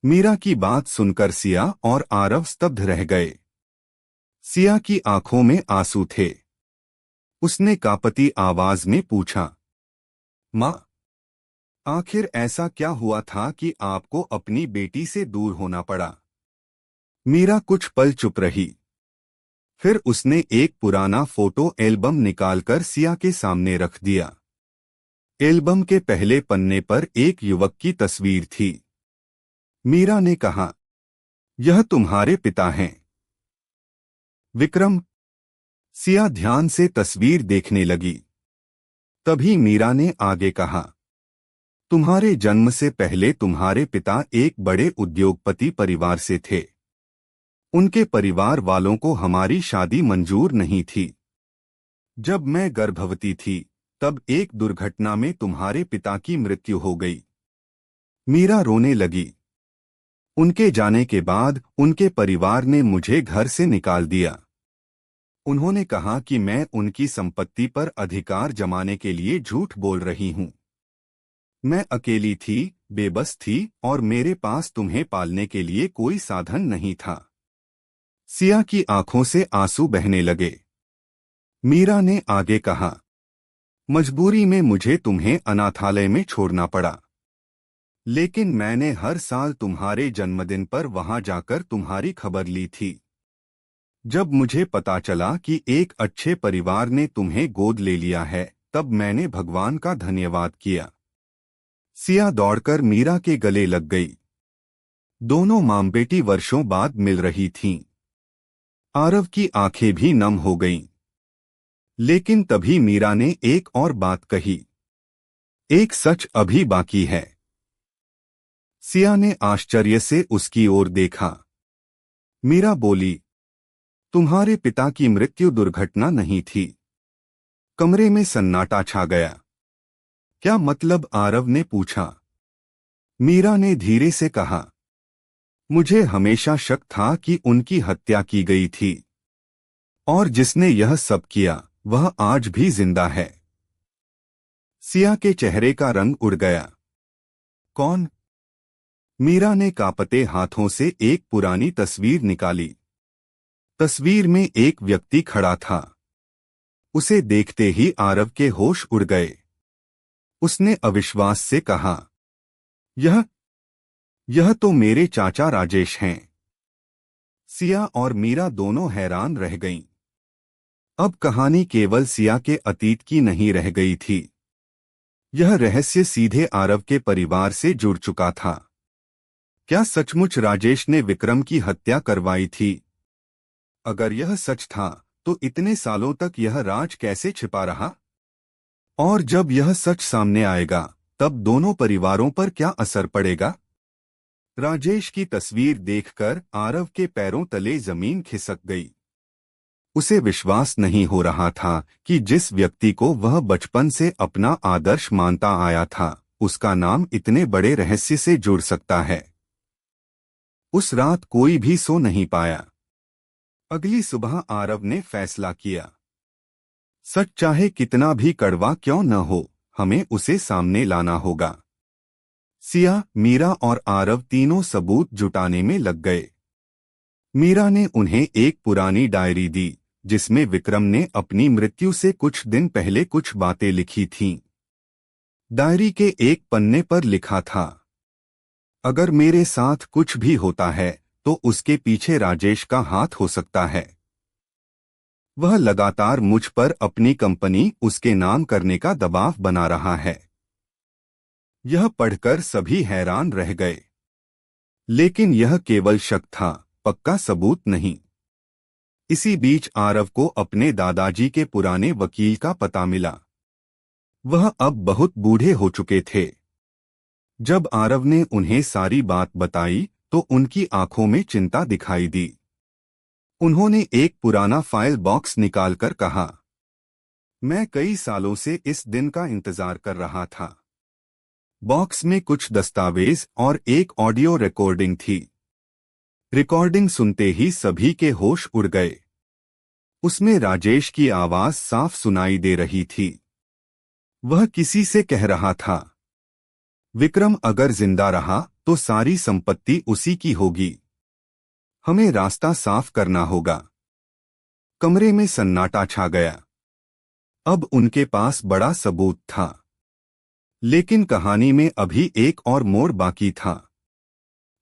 मीरा की बात सुनकर सिया और आरव स्तब्ध रह गए। सिया की आंखों में आंसू थे। उसने कांपती आवाज में पूछा, माँ, आखिर ऐसा क्या हुआ था कि आपको अपनी बेटी से दूर होना पड़ा? मीरा कुछ पल चुप रही। फिर उसने एक पुराना फोटो एल्बम निकालकर सिया के सामने रख दिया। एल्बम के पहले पन्ने पर एक युवक की तस्वीर थी। मीरा ने कहा, यह तुम्हारे पिता हैं, विक्रम। सिया ध्यान से तस्वीर देखने लगी। तभी मीरा ने आगे कहा, तुम्हारे जन्म से पहले तुम्हारे पिता एक बड़े उद्योगपति परिवार से थे। उनके परिवार वालों को हमारी शादी मंजूर नहीं थी। जब मैं गर्भवती थी तब एक दुर्घटना में तुम्हारे पिता की मृत्यु हो गई। मीरा रोने लगी। उनके जाने के बाद उनके परिवार ने मुझे घर से निकाल दिया। उन्होंने कहा कि मैं उनकी संपत्ति पर अधिकार जमाने के लिए झूठ बोल रही हूं। मैं अकेली थी, बेबस थी और मेरे पास तुम्हें पालने के लिए कोई साधन नहीं था। सिया की आंखों से आंसू बहने लगे। मीरा ने आगे कहा, मजबूरी में मुझे तुम्हें अनाथालय में छोड़ना पड़ा, लेकिन मैंने हर साल तुम्हारे जन्मदिन पर वहां जाकर तुम्हारी खबर ली थी। जब मुझे पता चला कि एक अच्छे परिवार ने तुम्हें गोद ले लिया है, तब मैंने भगवान का धन्यवाद किया। सिया दौड़कर मीरा के गले लग गई। दोनों मां बेटी वर्षों बाद मिल रही थीं। आरव की आंखें भी नम हो गईं। लेकिन तभी मीरा ने एक और बात कही, एक सच अभी बाकी है। सिया ने आश्चर्य से उसकी ओर देखा। मीरा बोली, तुम्हारे पिता की मृत्यु दुर्घटना नहीं थी। कमरे में सन्नाटा छा गया। क्या मतलब? आरव ने पूछा। मीरा ने धीरे से कहा, मुझे हमेशा शक था कि उनकी हत्या की गई थी और जिसने यह सब किया वह आज भी जिंदा है। सिया के चेहरे का रंग उड़ गया। कौन? मीरा ने कांपते हाथों से एक पुरानी तस्वीर निकाली। तस्वीर में एक व्यक्ति खड़ा था। उसे देखते ही आरव के होश उड़ गए। उसने अविश्वास से कहा, यह तो मेरे चाचा राजेश हैं। सिया और मीरा दोनों हैरान रह गईं। अब कहानी केवल सिया के अतीत की नहीं रह गई थी। यह रहस्य सीधे आरव के परिवार से जुड़ चुका था। क्या सचमुच राजेश ने विक्रम की हत्या करवाई थी? अगर यह सच था तो इतने सालों तक यह राज कैसे छिपा रहा? और जब यह सच सामने आएगा तब दोनों परिवारों पर क्या असर पड़ेगा? राजेश की तस्वीर देखकर आरव के पैरों तले जमीन खिसक गई। उसे विश्वास नहीं हो रहा था कि जिस व्यक्ति को वह बचपन से अपना आदर्श मानता आया था, उसका नाम इतने बड़े रहस्य से जुड़ सकता है। उस रात कोई भी सो नहीं पाया। अगली सुबह आरव ने फैसला किया, सच चाहे कितना भी कड़वा क्यों न हो, हमें उसे सामने लाना होगा। सिया, मीरा और आरव तीनों सबूत जुटाने में लग गए। मीरा ने उन्हें एक पुरानी डायरी दी जिसमें विक्रम ने अपनी मृत्यु से कुछ दिन पहले कुछ बातें लिखी थीं। डायरी के एक पन्ने पर लिखा था, अगर मेरे साथ कुछ भी होता है तो उसके पीछे राजेश का हाथ हो सकता है। वह लगातार मुझ पर अपनी कंपनी उसके नाम करने का दबाव बना रहा है। यह पढ़कर सभी हैरान रह गए। लेकिन यह केवल शक था, पक्का सबूत नहीं। इसी बीच आरव को अपने दादाजी के पुराने वकील का पता मिला। वह अब बहुत बूढ़े हो चुके थे। जब आरव ने उन्हें सारी बात बताई तो उनकी आंखों में चिंता दिखाई दी। उन्होंने एक पुराना फाइल बॉक्स निकालकर कहा, मैं कई सालों से इस दिन का इंतजार कर रहा था। बॉक्स में कुछ दस्तावेज और एक ऑडियो रिकॉर्डिंग थी। रिकॉर्डिंग सुनते ही सभी के होश उड़ गए। उसमें राजेश की आवाज साफ सुनाई दे रही थी। वह किसी से कह रहा था, विक्रम अगर जिंदा रहा तो सारी संपत्ति उसी की होगी। हमें रास्ता साफ करना होगा। कमरे में सन्नाटा छा गया। अब उनके पास बड़ा सबूत था, लेकिन कहानी में अभी एक और मोड़ बाकी था।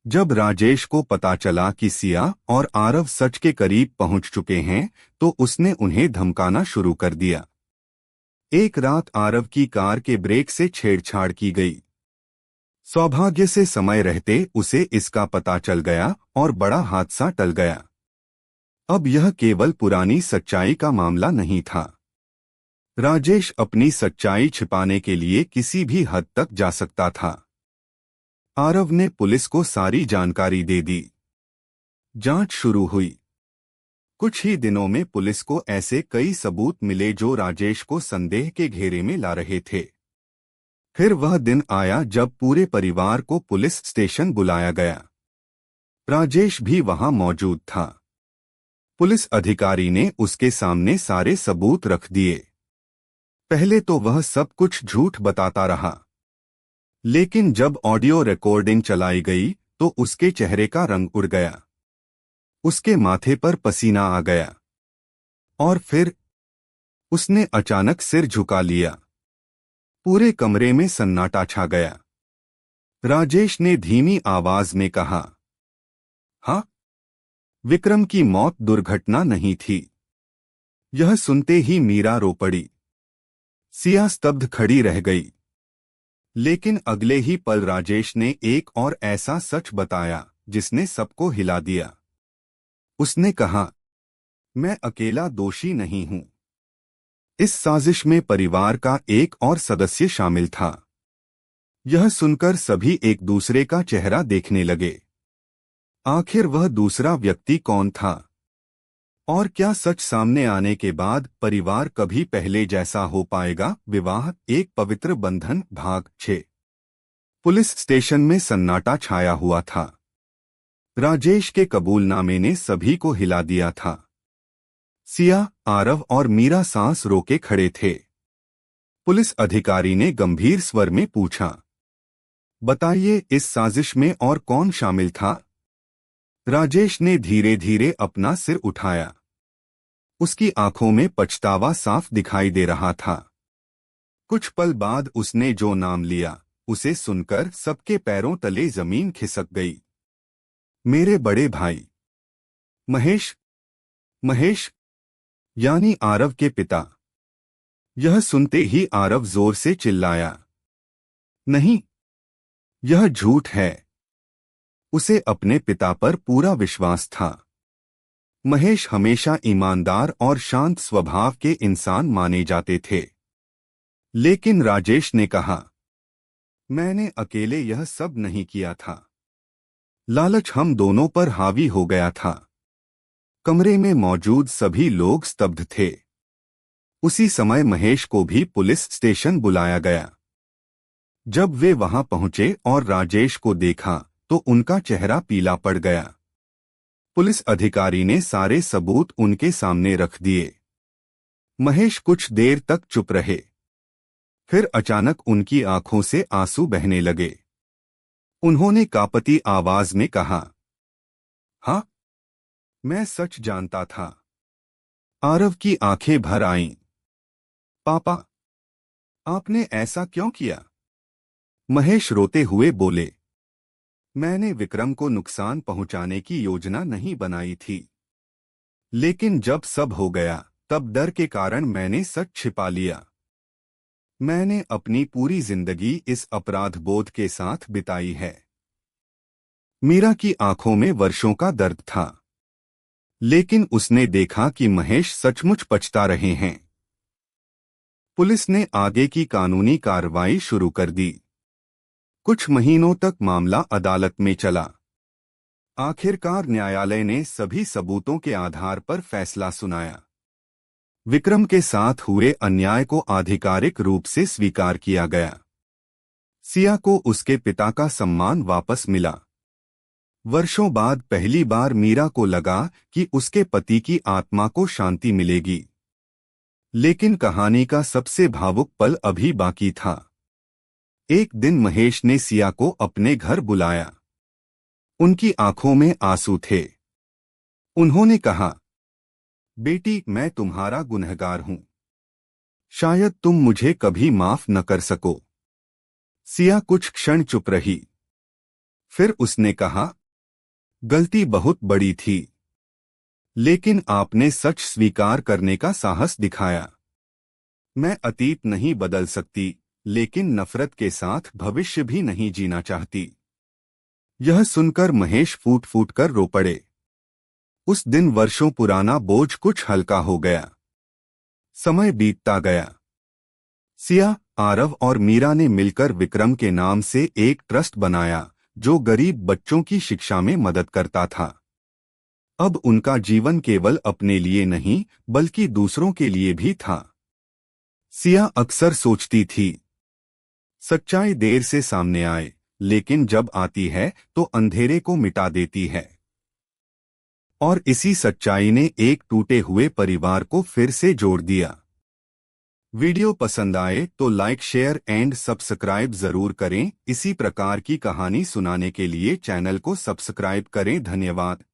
जब राजेश को पता चला कि सिया और आरव सच के करीब पहुंच चुके हैं, तो उसने उन्हें धमकाना शुरू कर दिया। एक रात आरव की कार के ब्रेक से छेड़छाड़ की गई। सौभाग्य से समय रहते उसे इसका पता चल गया और बड़ा हादसा टल गया। अब यह केवल पुरानी सच्चाई का मामला नहीं था। राजेश अपनी सच्चाई छिपाने के लिए किसी भी हद तक जा सकता था। आरव ने पुलिस को सारी जानकारी दे दी। जांच शुरू हुई। कुछ ही दिनों में पुलिस को ऐसे कई सबूत मिले जो राजेश को संदेह के घेरे में ला रहे थे। फिर वह दिन आया जब पूरे परिवार को पुलिस स्टेशन बुलाया गया। राजेश भी वहां मौजूद था। पुलिस अधिकारी ने उसके सामने सारे सबूत रख दिए। पहले तो वह सब कुछ झूठ बताता रहा, लेकिन जब ऑडियो रिकॉर्डिंग चलाई गई तो उसके चेहरे का रंग उड़ गया। उसके माथे पर पसीना आ गया और फिर उसने अचानक सिर झुका लिया। पूरे कमरे में सन्नाटा छा गया। राजेश ने धीमी आवाज में कहा, हाँ, विक्रम की मौत दुर्घटना नहीं थी। यह सुनते ही मीरा रो पड़ी। सिया स्तब्ध खड़ी रह गई। लेकिन अगले ही पल राजेश ने एक और ऐसा सच बताया जिसने सबको हिला दिया। उसने कहा, मैं अकेला दोषी नहीं हूं। इस साजिश में परिवार का एक और सदस्य शामिल था। यह सुनकर सभी एक दूसरे का चेहरा देखने लगे। आखिर वह दूसरा व्यक्ति कौन था? और क्या सच सामने आने के बाद परिवार कभी पहले जैसा हो पाएगा? विवाह एक पवित्र बंधन भाग 6। पुलिस स्टेशन में सन्नाटा छाया हुआ था। राजेश के कबूलनामे ने सभी को हिला दिया था। सिया, आरव और मीरा सांस रोके खड़े थे। पुलिस अधिकारी ने गंभीर स्वर में पूछा, बताइए, इस साजिश में और कौन शामिल था? राजेश ने धीरे धीरे अपना सिर उठाया। उसकी आंखों में पछतावा साफ दिखाई दे रहा था। कुछ पल बाद उसने जो नाम लिया, उसे सुनकर सबके पैरों तले जमीन खिसक गई। मेरे बड़े भाई महेश। महेश यानी आरव के पिता। यह सुनते ही आरव जोर से चिल्लाया, नहीं, यह झूठ है। उसे अपने पिता पर पूरा विश्वास था। महेश हमेशा ईमानदार और शांत स्वभाव के इंसान माने जाते थे। लेकिन राजेश ने कहा, मैंने अकेले यह सब नहीं किया था। लालच हम दोनों पर हावी हो गया था। कमरे में मौजूद सभी लोग स्तब्ध थे। उसी समय महेश को भी पुलिस स्टेशन बुलाया गया। जब वे वहां पहुंचे और राजेश को देखा तो उनका चेहरा पीला पड़ गया। पुलिस अधिकारी ने सारे सबूत उनके सामने रख दिए। महेश कुछ देर तक चुप रहे। फिर अचानक उनकी आंखों से आंसू बहने लगे। उन्होंने कांपती आवाज में कहा, हाँ, मैं सच जानता था। आरव की आंखें भर आईं। पापा, आपने ऐसा क्यों किया? महेश रोते हुए बोले, मैंने विक्रम को नुकसान पहुंचाने की योजना नहीं बनाई थी। लेकिन जब सब हो गया तब डर के कारण मैंने सच छिपा लिया। मैंने अपनी पूरी जिंदगी इस अपराध बोध के साथ बिताई है। मीरा की आंखों में वर्षों का दर्द था, लेकिन उसने देखा कि महेश सचमुच पछता रहे हैं। पुलिस ने आगे की कानूनी कार्रवाई शुरू कर दी। कुछ महीनों तक मामला अदालत में चला। आखिरकार न्यायालय ने सभी सबूतों के आधार पर फैसला सुनाया। विक्रम के साथ हुए अन्याय को आधिकारिक रूप से स्वीकार किया गया। सिया को उसके पिता का सम्मान वापस मिला। वर्षों बाद पहली बार मीरा को लगा कि उसके पति की आत्मा को शांति मिलेगी। लेकिन कहानी का सबसे भावुक पल अभी बाकी था। एक दिन महेश ने सिया को अपने घर बुलाया। उनकी आंखों में आंसू थे। उन्होंने कहा, बेटी, मैं तुम्हारा गुनहगार हूं। शायद तुम मुझे कभी माफ न कर सको। सिया कुछ क्षण चुप रही। फिर उसने कहा, गलती बहुत बड़ी थी, लेकिन आपने सच स्वीकार करने का साहस दिखाया। मैं अतीत नहीं बदल सकती, लेकिन नफरत के साथ भविष्य भी नहीं जीना चाहती। यह सुनकर महेश फूट फूट कर रो पड़े। उस दिन वर्षों पुराना बोझ कुछ हल्का हो गया। समय बीतता गया। सिया, आरव और मीरा ने मिलकर विक्रम के नाम से एक ट्रस्ट बनाया, जो गरीब बच्चों की शिक्षा में मदद करता था। अब उनका जीवन केवल अपने लिए नहीं, बल्कि दूसरों के लिए भी था। सिया अक्सर सोचती थी, सच्चाई देर से सामने आए, लेकिन जब आती है तो अंधेरे को मिटा देती है। और इसी सच्चाई ने एक टूटे हुए परिवार को फिर से जोड़ दिया। वीडियो पसंद आए तो लाइक, शेयर एंड सब्सक्राइब जरूर करें। इसी प्रकार की कहानी सुनाने के लिए चैनल को सब्सक्राइब करें। धन्यवाद।